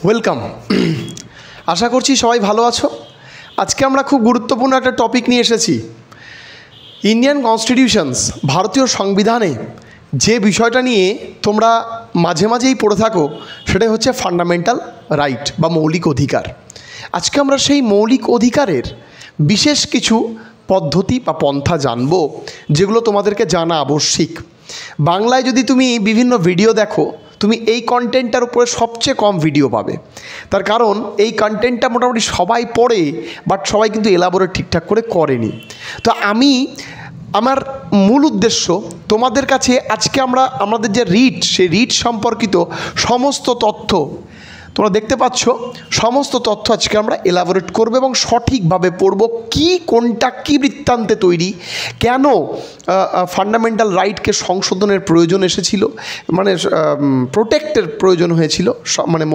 Welcome. আশা করছি সবাই ভালো আছো। আজকে আমরা খুব গুরুত্বপূর্ণ একটা টপিক নিয়ে এসেছি। ইন্ডিয়ান কনস্টিটিউশনস, ভারতীয় সংবিধানে যে বিষয়টা নিয়ে তোমরা মাঝে মাঝেই পড়ে থাকো সেটাই হচ্ছে ফান্ডামেন্টাল রাইট বা মৌলিক অধিকার। আজকে আমরা সেই মৌলিক অধিকারের বিশেষ কিছু পদ্ধতি বা পন্থা জানব, যেগুলো তোমাদেরকে জানা আবশ্যিক। বাংলায় যদি তুমি বিভিন্ন ভিডিও দেখো, তুমি এই কন্টেন্টটার উপরে সবচেয়ে কম ভিডিও পাবে। তার কারণ এই কন্টেন্টটা মোটামুটি সবাই পড়ে, বাট সবাই কিন্তু এলাবোরেট ঠিকঠাক করে করেনি। তো আমার মূল উদ্দেশ্য তোমাদের কাছে আজকে আমাদের যে রিট, সেই রিট সম্পর্কিত সমস্ত তথ্য তোমরা দেখতে পাচ্ছ, সমস্ত তথ্য আজকে আমরা এলাবোরেট করব এবং সঠিকভাবে পড়ব। কোনটা কী বৃত্তান্তে তৈরি, কেন ফান্ডামেন্টাল রাইটকে সংশোধনের প্রয়োজন এসেছিল, মানে প্রোটেক্টের প্রয়োজন হয়েছিল, মানে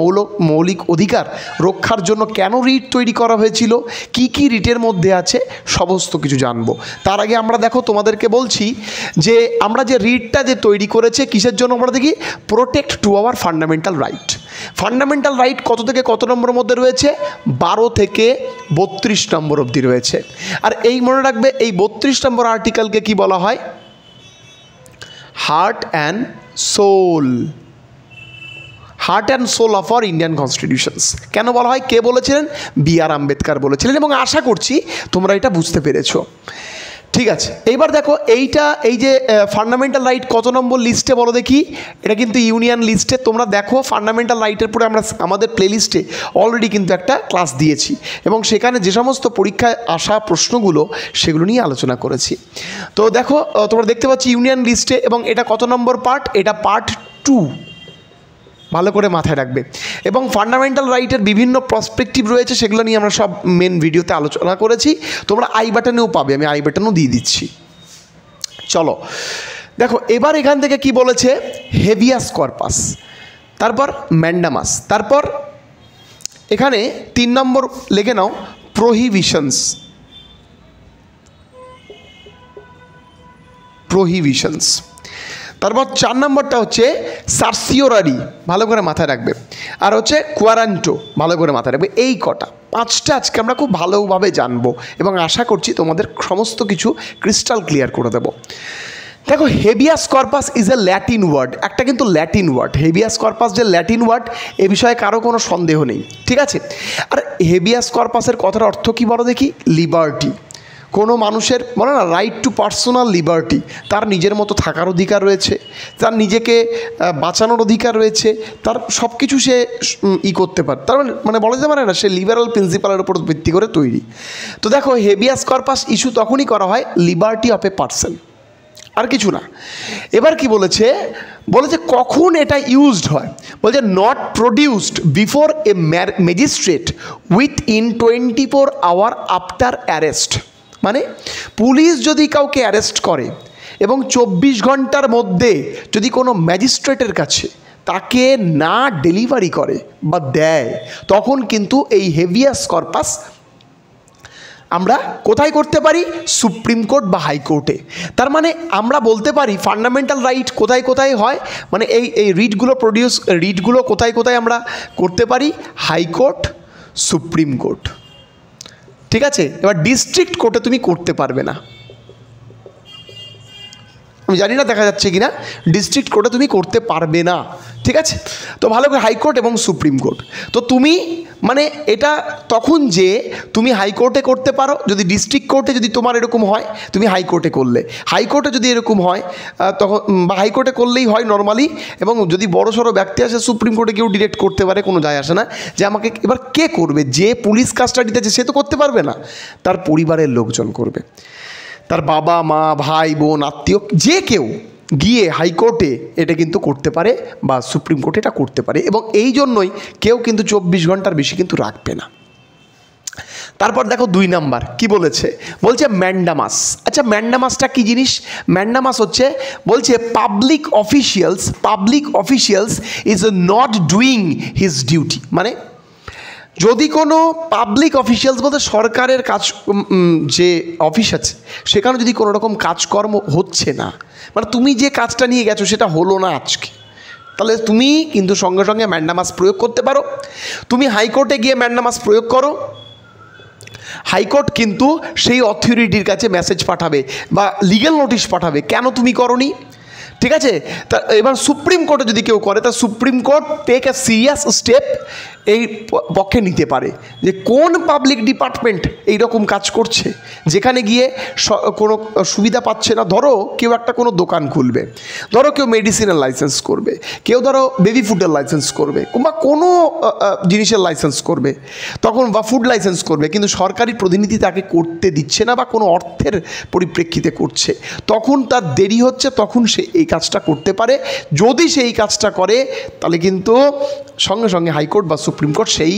মৌলিক অধিকার রক্ষার জন্য কেন রিট তৈরি করা হয়েছিল, কি কি রিটের মধ্যে আছে, সমস্ত কিছু জানবো। তার আগে আমরা দেখো তোমাদেরকে বলছি যে আমরা যে রিটটা যে তৈরি করেছে কিসের জন্য, আমরা দেখি protect to our fundamental right. Fundamental right কত থেকে কত নম্বরের মধ্যে রয়েছে? 12 থেকে 32 নম্বর অবধি রয়েছে। আর এই মনে রাখবে, এই 32 নম্বর আর্টিকেলকে কি বলা হয়? Heart and soul. Heart and soul of our Indian constitutions. কেন বলা হয়? কে বলেছিলেন? B.R. আম্বেদকর বলেছিলেন, এবং আশা করছি তোমরা এটা বুঝতে পেরেছো। ঠিক আছে, এইবার দেখো এই যে ফান্ডামেন্টাল রাইট কত নম্বর লিস্টে বলো দেখি। এটা কিন্তু ইউনিয়ন লিস্টে। তোমরা দেখো ফান্ডামেন্টাল রাইটের পরে আমরা আমাদের প্লেলিস্টে অলরেডি কিন্তু একটা ক্লাস দিয়েছি, এবং সেখানে যে সমস্ত পরীক্ষায় আসা প্রশ্নগুলো সেগুলো নিয়ে আলোচনা করেছি। তো দেখো তোমরা দেখতে পাচ্ছি ইউনিয়ন লিস্টে, এবং এটা কত নম্বর পার্ট? এটা পার্ট 2। ভালো করে মাথায় রাখবে। এবং ফান্ডামেন্টাল রাইটের বিভিন্ন পার্সপেক্টিভ রয়েছে, সেগুলো নিয়ে আমরা সব মেন ভিডিওতে আলোচনা করেছি। তোমরা আই বাটনেও পাবে, আমি আই বাটনও দিয়ে দিচ্ছি। চলো দেখো এবার এখান থেকে কি বলেছে? হেভিয়াস কর্পাস, তারপর ম্যান্ডামাস, তারপর এখানে 3 নম্বর লেগে নাও প্রহিবিশনস। তারপর 4 নম্বরটা হচ্ছে সার্সিওরারি, ভালো করে মাথায় রাখবে। আর হচ্ছে কোয়ারান্টো, ভালো করে মাথায় রাখবে। এই কটা 5টা আজকে আমরা খুব ভালোভাবে জানবো, এবং আশা করছি তোমাদের সমস্ত কিছু ক্রিস্টাল ক্লিয়ার করে দেবো। দেখো, habeas corpus is a Latin word. একটা কিন্তু ল্যাটিন ওয়ার্ড, হেভিয়াস কর্পাস যে ল্যাটিন ওয়ার্ড, এ বিষয়ে কারো কোনো সন্দেহ নেই। ঠিক আছে, আর হেভিয়াস কর্পাসের কথার অর্থ কী বলো দেখি? লিবার্টি। কোনো মানুষের বলে না, রাইট টু পার্সোনাল লিবার্টি, তার নিজের মতো থাকার অধিকার রয়েছে, তার নিজেকে বাঁচানোর অধিকার রয়েছে, তার সব কিছু সে করতে পারে। তার মানে বলা যেতে পারে না, সে লিবারাল প্রিন্সিপালের উপর ভিত্তি করে তৈরি। তো দেখো, হেভিয়াস কর্পাস ইস্যু তখনই করা হয় লিবার্টি অফ এ পার্সন, আর কিছু না। এবার কি বলেছে? কখন এটা ইউজড হয়। বলছে not produced before a magistrate within 24 hour after arrest. মানে পুলিশ যদি কাউকে অ্যারেস্ট করে এবং 24 ঘন্টার মধ্যে যদি কোনো ম্যাজিস্ট্রেটের কাছে তাকে না ডেলিভারি করে বা দেয়, তখন কিন্তু এই হেভিয়াস কর্পাস আমরা কোথায় করতে পারি? সুপ্রিম কোর্ট বা হাইকোর্টে। তার মানে আমরা বলতে পারি ফান্ডামেন্টাল রাইট কোথায় কোথায় হয়, মানে এই রিটগুলো কোথায় কোথায় আমরা করতে পারি? High court, supreme court. ঠিক আছে, এবার ডিস্ট্রিক্ট কোর্টে তুমি করতে পারবে না। আমি জানি না দেখা যাচ্ছে কিনা, ডিস্ট্রিক্ট কোর্টে তুমি করতে পারবে না। ঠিক আছে, তো ভালো করে হাইকোর্ট এবং সুপ্রিম কোর্ট। তো তুমি মানে এটা তখন যে তুমি হাইকোর্টে করতে পারো, যদি ডিস্ট্রিক্ট কোর্টে যদি তোমার এরকম হয় তুমি হাইকোর্টে করলে, হাইকোর্টে যদি এরকম হয় তখন বা হাইকোর্টে করলেই হয় নর্মালি। এবং যদি বড় সড়ো ব্যক্তি আসে, সুপ্রিম কোর্টে কেউ ডিরেক্ট করতে পারে, কোনো যায় আসে না। যে আমাকে এবার কে করবে? যে পুলিশ কাস্টাডিতে আছে সে তো করতে পারবে না, তার পরিবারের লোকজন করবে, তার বাবা মা ভাই বোন আত্মীয় যে কেউ গিয়ে হাইকোর্টে এটা কিন্তু করতে পারে, বা সুপ্রিম কোর্টে এটা করতে পারে। এবং এই জন্যই কেউ কিন্তু 24 ঘন্টার বেশি কিন্তু রাখবে না। তারপর দেখো 2 নাম্বার কি বলেছে? বলছে ম্যান্ডামাস। আচ্ছা, ম্যান্ডামাসটা কি জিনিস? ম্যান্ডামাস হচ্ছে, বলছে public officials is not doing his duty. মানে যদি কোনো পাবলিক অফিসিয়ালস বলতে সরকারের কাজ, যে অফিস আছে সেখানে যদি কোনো রকম কাজকর্ম হচ্ছে না, মানে তুমি যে কাজটা নিয়ে গেছো সেটা হলো না আজকে, তাহলে তুমি কিন্তু সঙ্গে সঙ্গে ম্যান্ডামাস প্রয়োগ করতে পারো। তুমি হাইকোর্টে গিয়ে ম্যান্ডামাস প্রয়োগ করো, হাইকোর্ট কিন্তু সেই অথরিটির কাছে মেসেজ পাঠাবে বা লিগ্যাল নোটিশ পাঠাবে, কেন তুমি করনি, ঠিক আছে। তা এবার সুপ্রিম কোর্টে যদি কেউ করে, তা supreme court take a serious step এই পক্ষে নিতে পারে যে কোন পাবলিক ডিপার্টমেন্ট এইরকম কাজ করছে, যেখানে গিয়ে কোনো সুবিধা পাচ্ছে না। ধরো কেউ একটা কোনো দোকান খুলবে, ধরো কেউ মেডিসিনের লাইসেন্স করবে, কেউ ধরো বেবি ফুডের লাইসেন্স করবে, বা কোনো জিনিসের লাইসেন্স করবে তখন, বা ফুড লাইসেন্স করবে, কিন্তু সরকারি প্রতিনিধি তাকে করতে দিচ্ছে না বা কোনো অর্থের পরিপ্রেক্ষিতে করছে, তখন তার দেরি হচ্ছে, তখন সে এই কাজটা করতে পারে। যদি সেই কাজটা করে তাহলে কিন্তু সঙ্গে সঙ্গে হাইকোর্ট বা সুপ্রিম কোর্ট সেই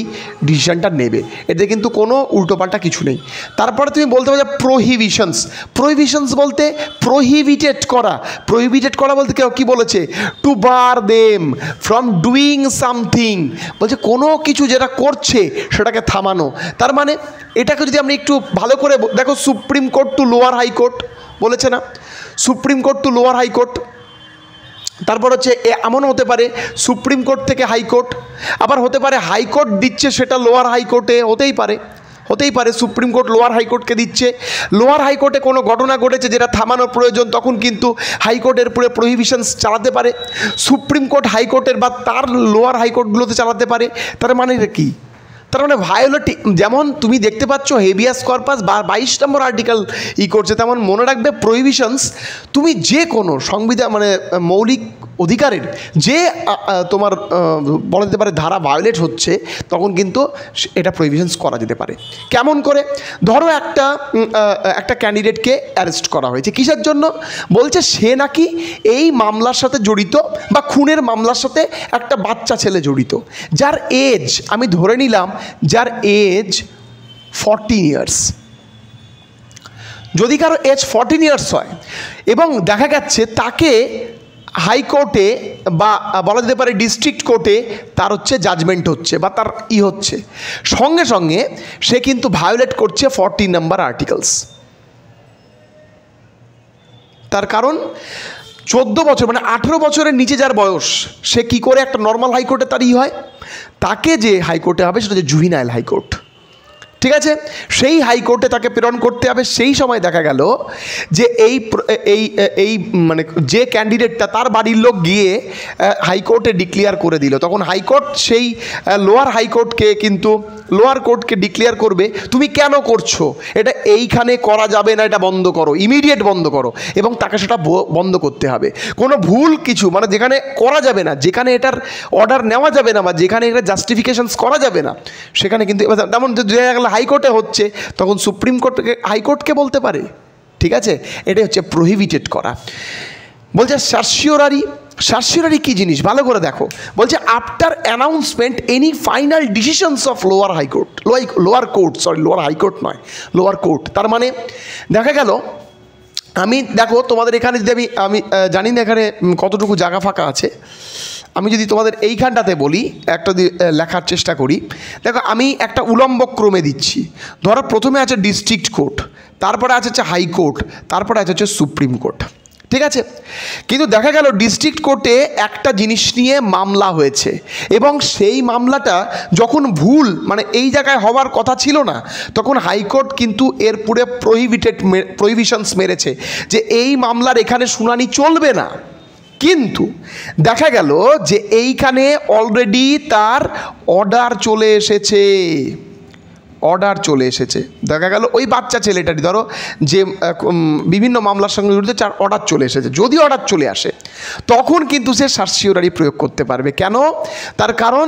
ডিসিশনটা নেবে, এতে কিন্তু কোনো উল্টোপাল্টা কিছু নেই। তারপরে তুমি বলতে পারো যে প্রহিবিশনস, প্রহিবিশনস বলতে প্রহিবিটেড করা, প্রহিবিটেড করা বলতে কেউ কী বলেছে, to bar them from doing something, বলছে কোনো কিছু যেটা করছে সেটাকে থামানো। তার মানে এটাকে যদি আমরা একটু ভালো করে দেখো, supreme court two lower high court বলেছে না, supreme court two lower high court, তারপর হচ্ছে এমনও হতে পারে সুপ্রিম কোর্ট থেকে হাইকোর্ট, আবার হতে পারে হাইকোর্ট দিচ্ছে সেটা লোয়ার হাইকোর্টে, হতেই পারে সুপ্রিম কোর্ট লোয়ার হাইকোর্টকে দিচ্ছে। লোয়ার হাইকোর্টে কোনো ঘটনা ঘটেছে যেটা থামানোর প্রয়োজন, তখন কিন্তু হাইকোর্টের পুরো প্রহিবিশনস চালাতে পারে, সুপ্রিম কোর্ট হাইকোর্টের বা তার লোয়ার হাইকোর্টগুলোতে চালাতে পারে। তার মানে কি, তার মানে ভায়োলেটিং, যেমন তুমি দেখতে পাচ্ছ হেভিয়াস কর্পাস বা 22 নম্বর আর্টিকেল করছে, তেমন মনে রাখবে প্রহিবিশনস তুমি যে কোনো সংবিধান মানে মৌলিক অধিকারের যে তোমার বলা যেতে পারে ধারা ভায়োলেট হচ্ছে, তখন কিন্তু এটা প্রহিবিশনস করা যেতে পারে। কেমন করে, ধরো একটা ক্যান্ডিডেটকে অ্যারেস্ট করা হয়েছে, কিসের জন্য, বলছে সে নাকি এই মামলার সাথে জড়িত বা খুনের মামলার সাথে একটা বাচ্চা ছেলে জড়িত, যার এজ আমি ধরে নিলাম যার এজ 14 ইয়ার্স। যদি কারো এজ 14 ইয়ার্স হয় এবং দেখা যাচ্ছে তাকে হাইকোর্টে বা বলা যেতে পারে ডিস্ট্রিক্ট কোর্টে তার হচ্ছে জাজমেন্ট হচ্ছে বা তার হচ্ছে, সঙ্গে সঙ্গে সে কিন্তু ভায়োলেট করছে 14 নম্বর আর্টিকেলস। তার কারণ 14 বছর মানে 18 বছরের নিচে যার বয়স, সে কি করে একটা নর্মাল হাইকোর্টে তার হয়, তাকে যে হাইকোর্টে হবে সেটা হচ্ছে জুভিনাইল হাইকোর্ট, ঠিক আছে। সেই হাইকোর্টে তাকে প্রেরণ করতে হবে। সেই সময় দেখা গেল যে এই মানে যে ক্যান্ডিডেটটা তার বাড়ির লোক গিয়ে হাইকোর্টে ডিক্লেয়ার করে দিল, তখন হাইকোর্ট সেই লোয়ার হাইকোর্টকে কিন্তু লোয়ার কোর্টকে ডিক্লেয়ার করবে তুমি কেন করছো, এটা এইখানে করা যাবে না, এটা বন্ধ করো, ইমিডিয়েট বন্ধ করো, এবং তাকে সেটা বন্ধ করতে হবে। কোনো ভুল কিছু মানে যেখানে করা যাবে না, যেখানে এটার অর্ডার নেওয়া যাবে না বা যেখানে এটা জাস্টিফিকেশনস করা যাবে না, সেখানে কিন্তু তেমন দেখা গেল হাইকোর্টে হচ্ছে, তখন সুপ্রিম কোর্টকে হাইকোর্টকে বলতে পারে, ঠিক আছে। এটাই হচ্ছে প্রহিবিটেড করা। বলছে সার্সিওরারি কী জিনিস ভালো করে দেখো, বলছে after announcement any final decisions of lower high court, lower high court নয়, লোয়ার কোর্ট। তার মানে দেখা গেল আমি দেখো তোমাদের এখানে যদি আমি জানি না এখানে কতটুকু জায়গা ফাঁকা আছে, আমি যদি তোমাদের এইখানটাতে বলি একটা লেখার চেষ্টা করি, দেখো আমি একটা উলম্ব ক্রমে দিচ্ছি। ধরো প্রথমে আছে ডিস্ট্রিক্ট কোর্ট, তারপরে আছে হচ্ছে হাইকোর্ট, তারপরে আছে হচ্ছে সুপ্রিম কোর্ট, ঠিক আছে। কিন্তু দেখা গেল ডিস্ট্রিক্ট কোর্টে একটা জিনিস নিয়ে মামলা হয়েছে এবং সেই মামলাটা যখন ভুল মানে এই জায়গায় হওয়ার কথা ছিল না, তখন হাইকোর্ট কিন্তু এর পুরো প্রহিবিশনস মেরেছে যে এই মামলার এখানে শুনানি চলবে না। কিন্তু দেখা গেল যে এইখানে অলরেডি তার অর্ডার চলে এসেছে, দেখা গেল ওই বাচ্চা ছেলেটারই ধরো যে বিভিন্ন মামলার সঙ্গে জড়িত, তার অর্ডার চলে এসেছে। যদি অর্ডার চলে আসে তখন কিন্তু সে সার্সিওরারি প্রয়োগ করতে পারবে। কেন, তার কারণ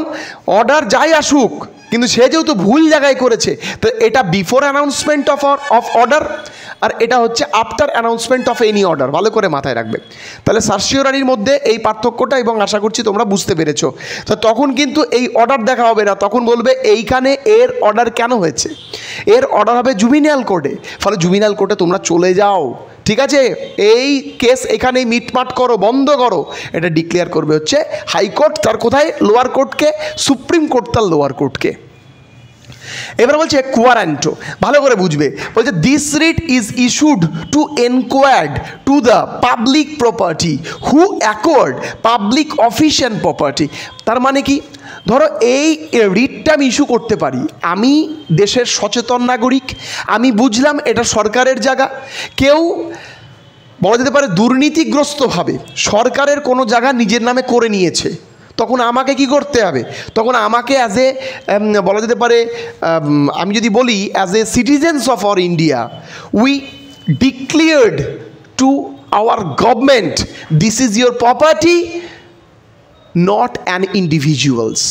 অর্ডার যাই আসুক, কিন্তু সে যেহেতু ভুল জায়গায় করেছে, তো এটা বিফোর অ্যানাউন্সমেন্ট অফ অর্ডার, আর এটা হচ্ছে after announcement of any order. ভালো করে মাথায় রাখবে। তাহলে সার্সিওরারির মধ্যে এই পার্থক্যটা, এবং আশা করছি তোমরা বুঝতে পেরেছো। তো তখন কিন্তু এই অর্ডার দেখা হবে না, তখন বলবে এইখানে এর অর্ডার কেন হয়েছে, এর অর্ডার হবে জুভিনাইল কোর্টে, ফলে জুভিনাইল কোর্টে তোমরা চলে যাও, ঠিক আছে, এই কেস এখানেই মিটমাট করো, বন্ধ করো, এটা ডিক্লেয়ার করবে হচ্ছে হাইকোর্ট। তার কোথায়, লোয়ার কোর্টকে, সুপ্রিম কোর্ট তার লোয়ার কোর্টকে। এবার বলছে কোয়ারান্টো, ভালো করে বুঝবে। বলছে this writ is issued two enquired to the public property who acquired public office and property. তার মানে কি, ধরো এই রিটটা আমি ইস্যু করতে পারি, আমি দেশের সচেতন নাগরিক, আমি বুঝলাম এটা সরকারের জায়গা, কেউ বলা যেতে পারে দুর্নীতিগ্রস্তভাবে সরকারের কোনো জায়গা নিজের নামে করে নিয়েছে, তখন আমাকে কি করতে হবে, তখন আমাকে অ্যাজ এ বলা যেতে পারে, আমি যদি বলি as a citizens of our India we declared to our government this is your property, not an individuals,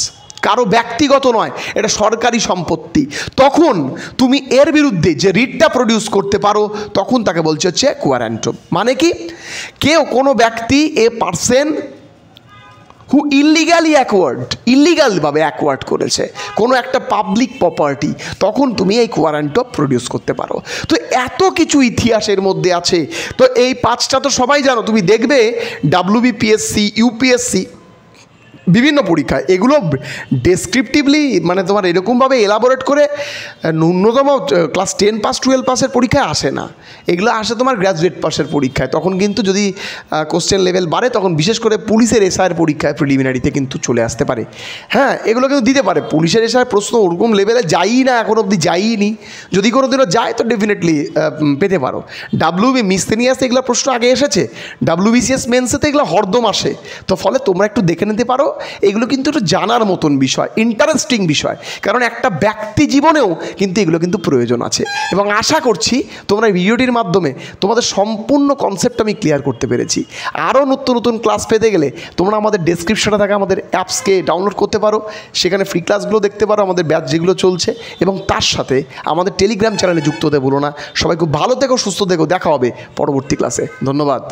কারো ব্যক্তিগত নয়, এটা সরকারি সম্পত্তি। তখন তুমি এর বিরুদ্ধে যে রিটটা প্রডিউস করতে পারো, তখন তাকে বলছে হচ্ছে কোয়ারান্টো। মানে কি, কেউ কোনো ব্যক্তি এ পার্সন হু ইলিগালভাবে অ্যাকোয়ার্ড করেছে কোনো একটা পাবলিক প্রপার্টি, তখন তুমি এই কোয়ারান্টো প্রডিউস করতে পারো। তো এত কিছু ইতিহাসের মধ্যে আছে। তো এই 5টা তো সবাই জানো, তুমি দেখবে WBPSC, UPSC বিভিন্ন পরীক্ষায় এগুলো ডেসক্রিপটিভলি মানে তোমার এরকমভাবে এলাবোরেট করে ন্যূনতম ক্লাস 10 পাস 12 পাসের পরীক্ষায় আসে না, এগুলো আসে তোমার গ্র্যাজুয়েট পাসের পরীক্ষায়। তখন কিন্তু যদি কোশ্চেন লেভেল বাড়ে, তখন বিশেষ করে পুলিশের এসআইয়ের পরীক্ষায় প্রিলিমিনারিতে কিন্তু চলে আসতে পারে। হ্যাঁ, এগুলো কিন্তু দিতে পারে। পুলিশের এসআইয়ের প্রশ্ন ওরকম লেভেলে যায়ই না, এখন অবধি যায়নি, যদি কোনো দিনও যায় তো ডেফিনেটলি পেতে পারো। WB মিসসেলিনিয়াসে এগুলো প্রশ্ন আগে এসেছে, WBCS মেন্সেতে এগুলো হরদম আসে। তো ফলে তোমরা একটু দেখে নিতে পারো, এগুলো কিন্তু একটু জানার মতন বিষয়, ইন্টারেস্টিং বিষয়, কারণ একটা ব্যক্তি জীবনেও কিন্তু এগুলো কিন্তু প্রয়োজন আছে। এবং আশা করছি তোমরা ভিডিওটির মাধ্যমে তোমাদের সম্পূর্ণ কনসেপ্ট আমি ক্লিয়ার করতে পেরেছি। আরও নতুন নতুন ক্লাস পেতে গেলে তোমরা আমাদের ডেসক্রিপশনে থাকা আমাদের অ্যাপসকে ডাউনলোড করতে পারো, সেখানে ফ্রি ক্লাসগুলো দেখতে পারো, আমাদের ব্যাচ যেগুলো চলছে, এবং তার সাথে আমাদের টেলিগ্রাম চ্যানেলে যুক্ত হতে ভুলো না। সবাই খুব ভালো থেকো, সুস্থ থেকো, দেখা হবে পরবর্তী ক্লাসে। ধন্যবাদ।